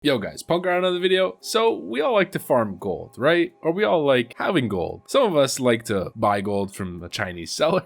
Yo guys, Punkrat another video. So we all like to farm gold, right? Or we all like having gold. Some of us like to buy gold from a Chinese seller.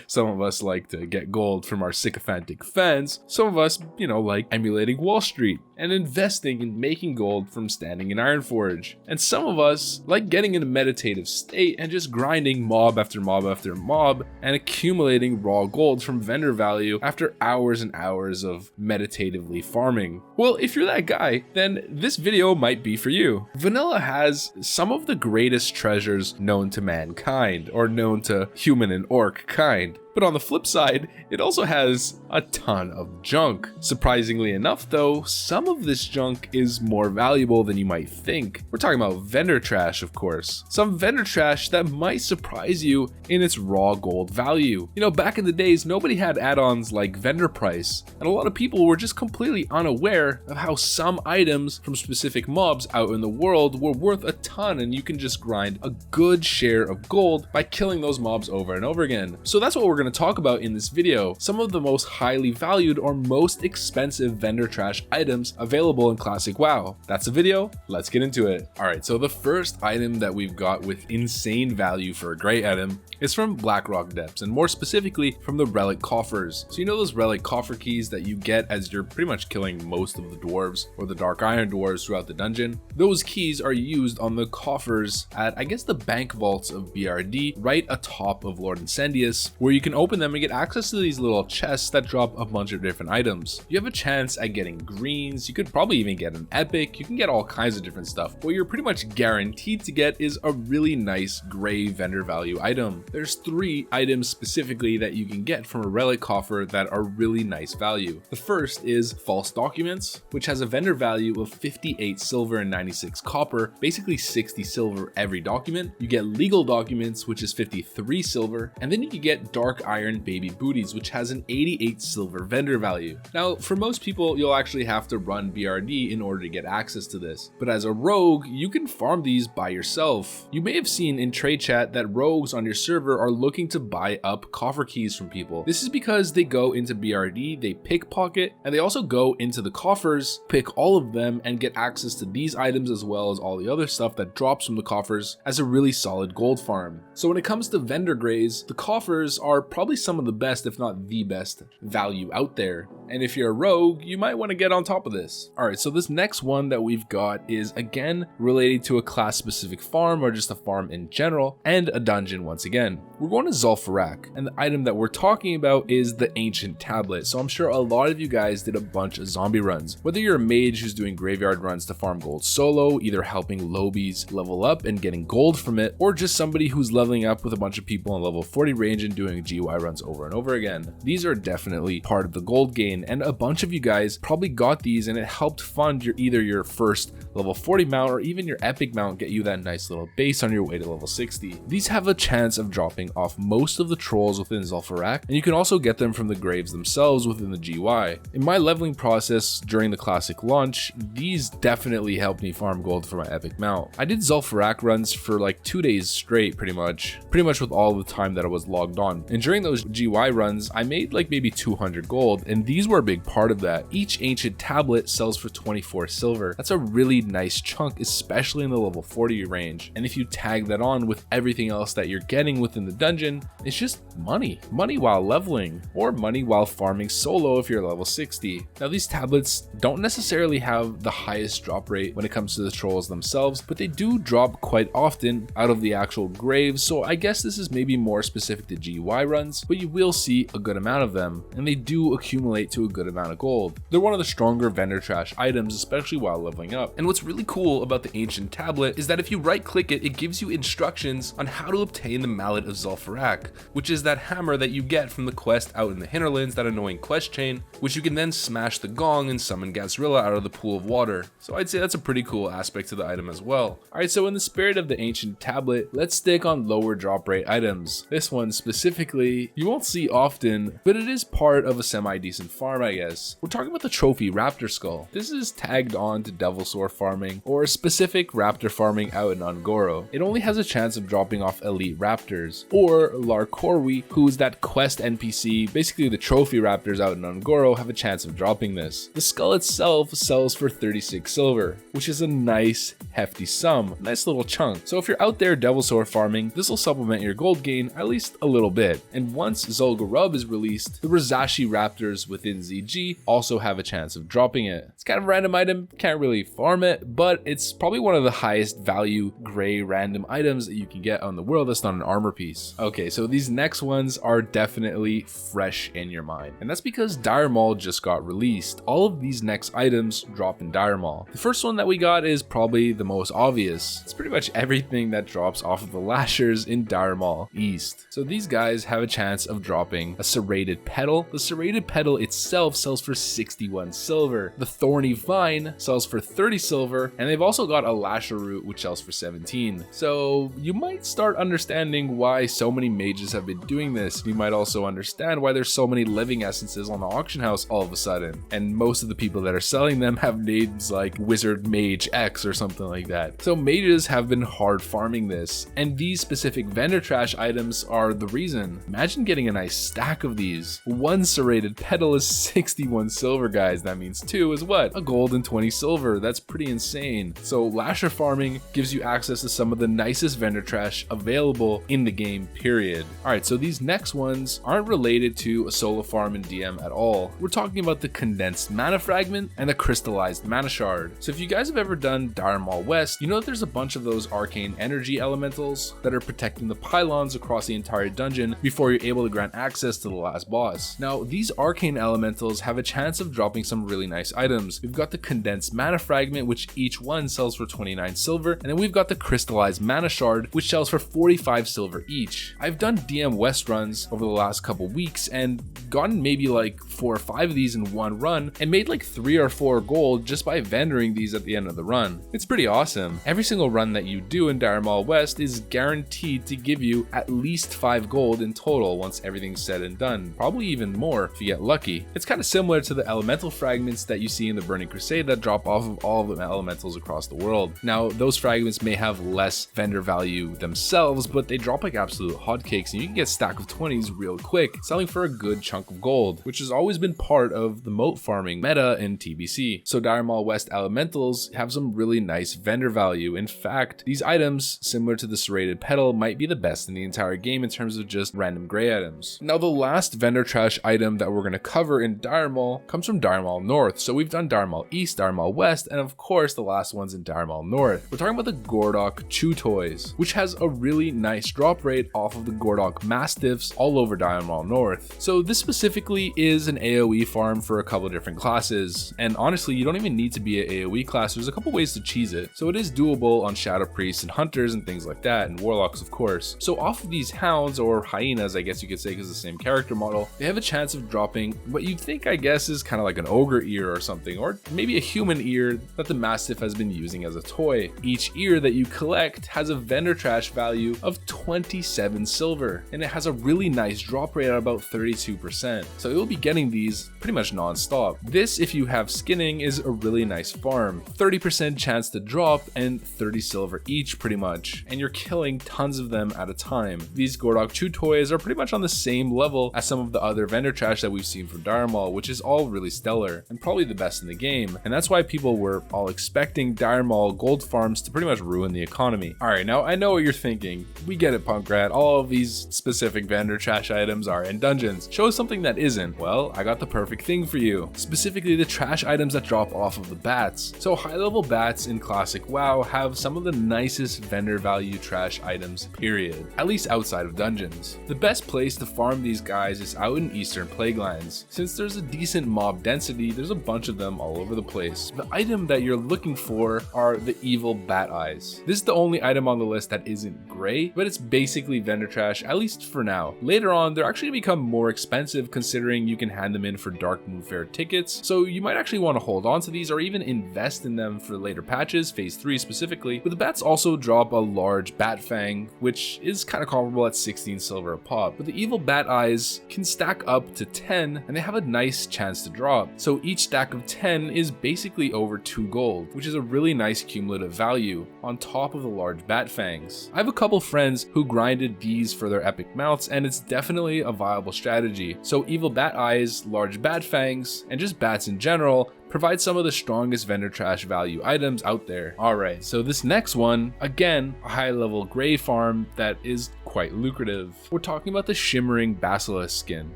Some of us like to get gold from our sycophantic fans. Some of us, like emulating Wall Street and investing in making gold from standing in Ironforge. And some of us like getting in a meditative state and just grinding mob after mob after mob and accumulating raw gold from vendor value after hours and hours of meditatively farming. Well, if you're that guy, then this video might be for you. Vanilla has some of the greatest treasures known to mankind, or known to human and orc kind. But on the flip side, it also has a ton of junk. Surprisingly enough though, some of this junk is more valuable than you might think. We're talking about vendor trash, of course. Some vendor trash that might surprise you in its raw gold value. Back in the days, nobody had add-ons like vendor price, and a lot of people were just completely unaware of how some items from specific mobs out in the world were worth a ton, and you can just grind a good share of gold by killing those mobs over and over again. So that's what we're going to talk about in this video, some of the most highly valued or most expensive vendor trash items available in classic WoW. That's the video, let's get into it. Alright, so the first item that we've got with insane value for a great item is from Blackrock Depths, and more specifically from the Relic Coffers. So those Relic Coffer keys that you get as you're pretty much killing most of the dwarves or the Dark Iron dwarves throughout the dungeon. Those keys are used on the coffers at, I guess, the bank vaults of BRD right atop of Lord Incendius, where you can open them and get access to these little chests that drop a bunch of different items. You have a chance at getting greens, you could probably even get an epic, you can get all kinds of different stuff. What you're pretty much guaranteed to get is a really nice gray vendor value item. There's 3 items specifically that you can get from a relic coffer that are really nice value. The first is false documents, which has a vendor value of 58 silver and 96 copper, basically 60 silver every document. You get legal documents, which is 53 silver, and then you can get dark iron baby booties, which has an 88 silver vendor value. Now, for most people, you'll actually have to run BRD in order to get access to this, but as a rogue, you can farm these by yourself. You may have seen in trade chat that rogues on your server are looking to buy up coffer keys from people. This is because they go into BRD, they pickpocket, and they also go into the coffers, pick all of them, and get access to these items as well as all the other stuff that drops from the coffers as a really solid gold farm. So when it comes to vendor grays, the coffers are probably some of the best, if not the best, value out there. And if you're a rogue, you might want to get on top of this. Alright, so this next one that we've got is again related to a class specific farm or just a farm in general, and a dungeon once again. We're going to Zul'Farrak, and the item that we're talking about is the Ancient Tablet. So I'm sure a lot of you guys did a bunch of zombie runs. Whether you're a mage who's doing graveyard runs to farm gold solo, either helping lobies level up and getting gold from it, or just somebody who's leveling up with a bunch of people on level 40 range and doing GY runs over and over again. These are definitely part of the gold gain, and a bunch of you guys probably got these and it helped fund either your first level 40 mount or even your epic mount, get you that nice little base on your way to level 60. These have a chance of dropping off most of the trolls within Zul'Farrak, and you can also get them from the graves themselves within the GY. In my leveling process during the classic launch, these definitely helped me farm gold for my epic mount. I did Zul'Farrak runs for like 2 days straight pretty much with all the time that I was logged on, and during those GY runs I made like maybe 200 gold, and these were a big part of that. Each ancient tablet sells for 24 silver. That's a really nice chunk, especially in the level 40 range, and if you tag that on with everything else that you're getting within the dungeon, it's just money while leveling, or money while farming solo if you're level 60. Now these tablets don't necessarily have the highest drop rate when it comes to the trolls themselves, but they do drop quite often out of the actual graves, so I guess this is maybe more specific to GY runs, but you will see a good amount of them, and they do accumulate to a good amount of gold. They're one of the stronger vendor trash items, especially while leveling up. And what's really cool about the Ancient Tablet is that if you right click it, it gives you instructions on how to obtain the Mallet of Zul'Farrak, which is that hammer that you get from the quest out in the hinterlands, that annoying quest chain, which you can then smash the gong and summon Gazrilla out of the pool of water. So I'd say that's a pretty cool aspect to the item as well. Alright, so in the spirit of the Ancient Tablet, let's stick on lower drop rate items. This one specifically specifically, you won't see often, but it is part of a semi-decent farm, I guess. We're talking about the trophy Raptor skull. This is tagged on to Devilsaur farming or specific Raptor farming out in Ungoro. It only has a chance of dropping off elite Raptors, or Larkorwi, who is that quest NPC. Basically, the trophy Raptors out in Ungoro have a chance of dropping this. The skull itself sells for 36 silver, which is a nice hefty sum, nice little chunk. So if you're out there Devilsaur farming, this will supplement your gold gain at least a little bit. And once Zul'Gurub is released, the Rizashi Raptors within ZG also have a chance of dropping it. It's kind of a random item, can't really farm it, but it's probably one of the highest value gray random items that you can get on the world that's not an armor piece. Okay, so these next ones are definitely fresh in your mind, and that's because Dire Maul just got released. All of these next items drop in Dire Maul. The first one that we got is probably the most obvious. It's pretty much everything that drops off of the Lashers in Dire Maul East. So these guys have a chance of dropping a serrated petal. The serrated petal itself sells for 61 silver. The thorny vine sells for 30 silver, and they've also got a lasher root which sells for 17. So you might start understanding why so many mages have been doing this. You might also understand why there's so many living essences on the auction house all of a sudden, and most of the people that are selling them have names like Wizard Mage X or something like that. So mages have been hard farming this, and these specific vendor trash items are the reason. Imagine getting a nice stack of these. One serrated petal is 61 silver, guys. That means 2 is what? A gold and 20 silver. That's pretty insane. So lasher farming gives you access to some of the nicest vendor trash available in the game, period. Alright, so these next ones aren't related to a solo farm in DM at all. We're talking about the condensed mana fragment and the crystallized mana shard. So if you guys have ever done Dire Maul West, you know that there's a bunch of those arcane energy elementals that are protecting the pylons across the entire dungeon before you're able to grant access to the last boss. Now, these arcane elementals have a chance of dropping some really nice items. We've got the condensed mana fragment, which each one sells for 29 silver, and then we've got the crystallized mana shard, which sells for 45 silver each. I've done DM West runs over the last couple weeks and gotten maybe like 4 or 5 of these in one run and made like 3 or 4 gold just by vendoring these at the end of the run. It's pretty awesome. Every single run that you do in Dire Maul West is guaranteed to give you at least 5 gold in total once everything's said and done, probably even more if you get lucky. It's kind of similar to the elemental fragments that you see in the Burning Crusade that drop off of all of the elementals across the world. Now, those fragments may have less vendor value themselves, but they drop like absolute hotcakes, and you can get stack of 20s real quick, selling for a good chunk of gold, which has always been part of the moat farming meta in TBC. So Dire Maul West elementals have some really nice vendor value. In fact, these items, similar to the serrated petal, might be the best in the entire game in terms of just random gray items. Now, the last vendor trash item that we're going to cover in Dire Maul comes from Dire Maul North. So we've done Dire Maul East, Dire Maul West, and of course the last one's in Dire Maul North. We're talking about the Gore Dog Toys, which has a really nice drop rate off of the Gore Dog Mastiffs all over Dire Maul North. So this specifically is an AoE farm for a couple of different classes, and honestly you don't even need to be an AoE class. There's a couple ways to cheese it, so it is doable on Shadow Priests and Hunters and things like that, and Warlocks of course. So off of these hounds, or hyenas I guess you could say because it's the same character model, they have a chance of dropping what you'd think I guess is kind of like an ogre ear or something, or maybe a human ear that the Mastiff has been using as a toy. Each ear that you collect has a vendor trash value of 27 silver, and it has a really nice drop rate at about 32%. So you'll be getting these pretty much non-stop. This, if you have skinning, is a really nice farm. 30% chance to drop and 30 silver each pretty much, and you're killing tons of them at a time. These Gore Dog toys are pretty much on the same level as some of the other vendor trash that we've seen from Dire Maul, which is all really stellar and probably the best in the game, and that's why people were all expecting Dire Maul gold farms to pretty much ruin the economy. Alright, now I know what you're thinking. We get it, Punkrat. All of these specific vendor trash items are in dungeons. Show us something that isn't. Well, I got the perfect thing for you. Specifically the trash items that drop off of the bats. So high level bats in classic WoW have some of the nicest vendor value trash items, period. At least outside of dungeons. The best place to farm these guys is out in Eastern Plaguelands. Since there's a decent mob density, there's a bunch of them all over the place. The item that you're looking for are the evil bat eyes. This is the only item on the list that isn't gray, but it's basically vendor trash, at least for now. Later on, they're actually going to become more expensive considering you can hand them in for Dark Moon Fair tickets, so you might actually want to hold on to these or even invest in them for later patches, phase 3 specifically. But the bats also drop a large bat fang, which is kind of comparable at 16 silver a pop. pop, but the evil bat eyes can stack up to 10 and they have a nice chance to drop. So each stack of 10 is basically over 2 gold, which is a really nice cumulative value on top of the large bat fangs. I have a couple friends who grinded these for their epic mounts and it's definitely a viable strategy. So evil bat eyes, large bat fangs, and just bats in general provide some of the strongest vendor trash value items out there. Alright, so this next one, again, a high level gray farm that is quite lucrative. We're talking about the shimmering Basilisk skin.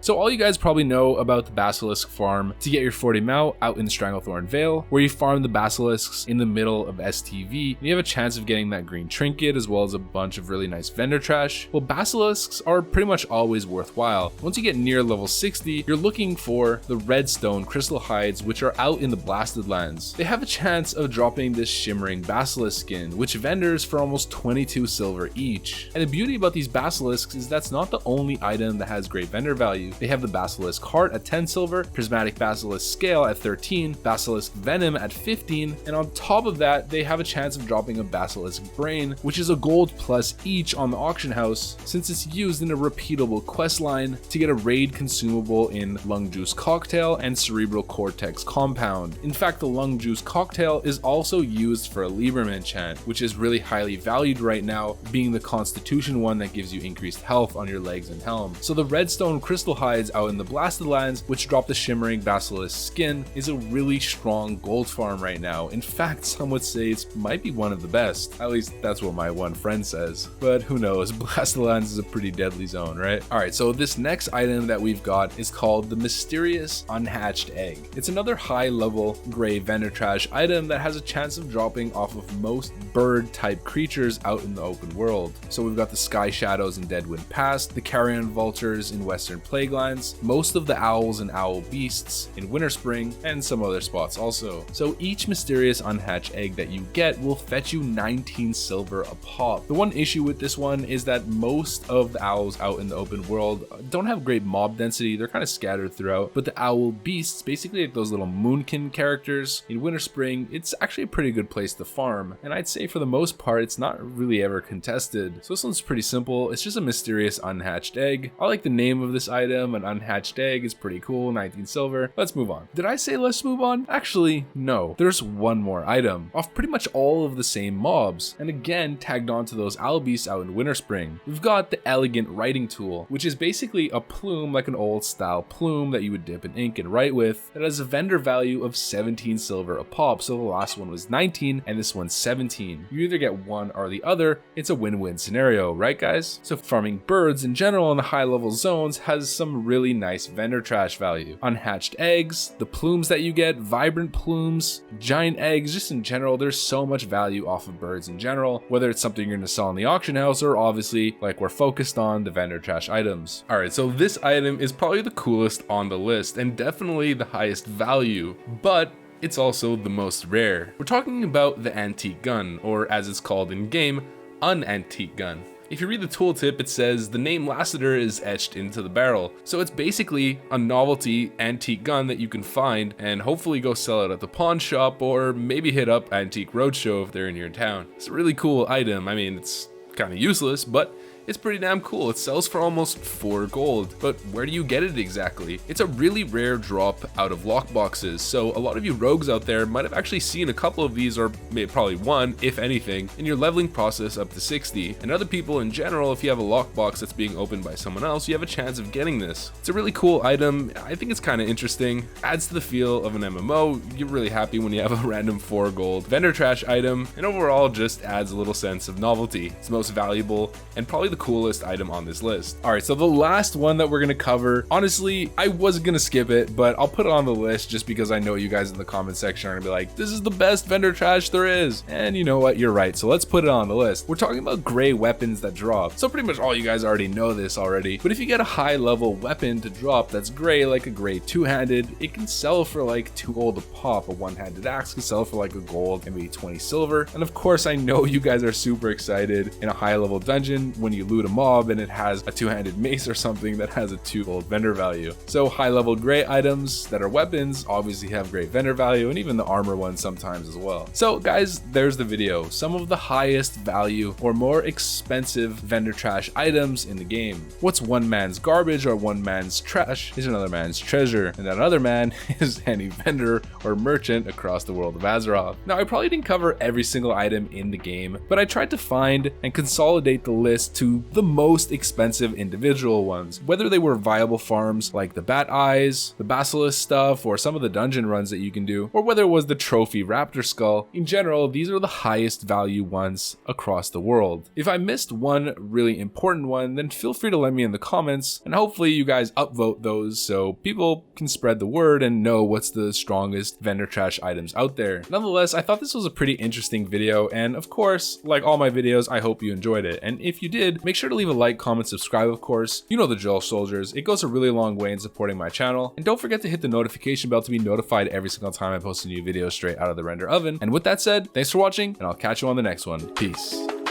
So all you guys probably know about the Basilisk farm to get your 40 mount out in Stranglethorn Vale, where you farm the Basilisks in the middle of STV, and you have a chance of getting that green trinket as well as a bunch of really nice vendor trash. Well, Basilisks are pretty much always worthwhile. Once you get near level 60, you're looking for the redstone crystal hides, which are out in the Blasted Lands. They have a chance of dropping this shimmering Basilisk skin, which vendors for almost 22 silver each. And the beauty about these Basilisks is that's not the only item that has great vendor value. They have the Basilisk Heart at 10 silver, Prismatic Basilisk Scale at 13, Basilisk Venom at 15, and on top of that, they have a chance of dropping a Basilisk Brain, which is a gold plus each on the auction house, since it's used in a repeatable quest line to get a raid consumable in Lung Juice Cocktail and Cerebral Cortex Compound. In fact, the Lung Juice Cocktail is also used for a Lieberman enchant, which is really highly valued right now, being the Constitution one that gives you increased health on your legs and helm. So the redstone crystal hides out in the Blasted Lands, which drop the shimmering Basilisk skin, is a really strong gold farm right now. In fact, some would say it might be one of the best. At least that's what my one friend says. But who knows, Blasted Lands is a pretty deadly zone, right? Alright, so this next item that we've got is called the Mysterious Unhatched Egg. It's another high level gray vendor trash item that has a chance of dropping off of most bird type creatures out in the open world. So we've got the Sky Shadows in Deadwind Pass, the Carrion Vultures in Western Plaguelands, most of the owls and owl beasts in Winterspring, and some other spots also. So each mysterious unhatched egg that you get will fetch you 19 silver a pop. The one issue with this one is that most of the owls out in the open world don't have great mob density, they're kind of scattered throughout, but the owl beasts, basically like those little moonkin characters in Winterspring, it's actually a pretty good place to farm, and I'd say for the most part it's not really ever contested. So this one's pretty simple, it's just a mysterious unhatched egg. I like the name of this item, an unhatched egg is pretty cool, 19 silver. Let's move on. Did I say let's move on? Actually, no. There's one more item off pretty much all of the same mobs, and again tagged onto those owl beasts out in Winterspring. We've got the Elegant Writing Tool, which is basically a plume like an old style plume that you would dip in ink and write with, that has a vendor value of 17 silver a pop. So the last one was 19 and this one's 17. You either get one or the other. It's a win-win scenario, right guys? So farming birds in general in the high level zones has some really nice vendor trash value. Unhatched eggs, the plumes that you get, vibrant plumes, giant eggs, just in general, there's so much value off of birds in general, whether it's something you're going to sell in the auction house or obviously like we're focused on the vendor trash items. Alright, so this item is probably the coolest on the list and definitely the highest value, but it's also the most rare. We're talking about the Antique Gun, or as it's called in game, Unantique Gun. If you read the tooltip, it says the name Lassiter is etched into the barrel. So it's basically a novelty antique gun that you can find and hopefully go sell it at the pawn shop or maybe hit up Antique Roadshow if they're in your town. It's a really cool item. I mean, it's kind of useless, but it's pretty damn cool. It sells for almost 4 gold, but where do you get it exactly? It's a really rare drop out of lockboxes, so a lot of you rogues out there might have actually seen a couple of these, or maybe probably one, if anything, in your leveling process up to 60. And other people in general, if you have a lockbox that's being opened by someone else, you have a chance of getting this. It's a really cool item. I think it's kind of interesting. Adds to the feel of an MMO. You're really happy when you have a random 4 gold vendor trash item, and overall just adds a little sense of novelty. It's the most valuable and probably the coolest item on this list. Alright, so the last one that we're gonna cover, honestly, I was gonna skip it, but I'll put it on the list just because I know you guys in the comment section are gonna be like, this is the best vendor trash there is. And you know what, you're right, so let's put it on the list. We're talking about gray weapons that drop. So pretty much all you guys already know this already, but if you get a high level weapon to drop that's gray, like a gray two-handed, it can sell for like 2 gold a pop. A one-handed axe can sell for like a gold and maybe 20 silver. And of course, I know you guys are super excited in a high level dungeon when you you loot a mob and it has a two-handed mace or something that has a 2 gold vendor value. So high level great items that are weapons obviously have great vendor value, and even the armor ones sometimes as well. So guys, there's the video. Some of the highest value or more expensive vendor trash items in the game. What's one man's garbage or one man's trash is another man's treasure, and that other man is any vendor or merchant across the world of Azeroth. Now, I probably didn't cover every single item in the game, but I tried to find and consolidate the list to the most expensive individual ones, whether they were viable farms like the bat eyes, the basilisk stuff, or some of the dungeon runs that you can do, or whether it was the trophy raptor skull. In general, these are the highest value ones across the world. If I missed one really important one, then feel free to let me in the comments, and hopefully you guys upvote those so people can spread the word and know what's the strongest vendor trash items out there. Nonetheless, I thought this was a pretty interesting video, and of course, like all my videos, I hope you enjoyed it. And if you did, make sure to leave a like, comment, subscribe, of course. You know the drill, soldiers. It goes a really long way in supporting my channel. And don't forget to hit the notification bell to be notified every single time I post a new video straight out of the render oven. And with that said, thanks for watching, and I'll catch you on the next one. Peace.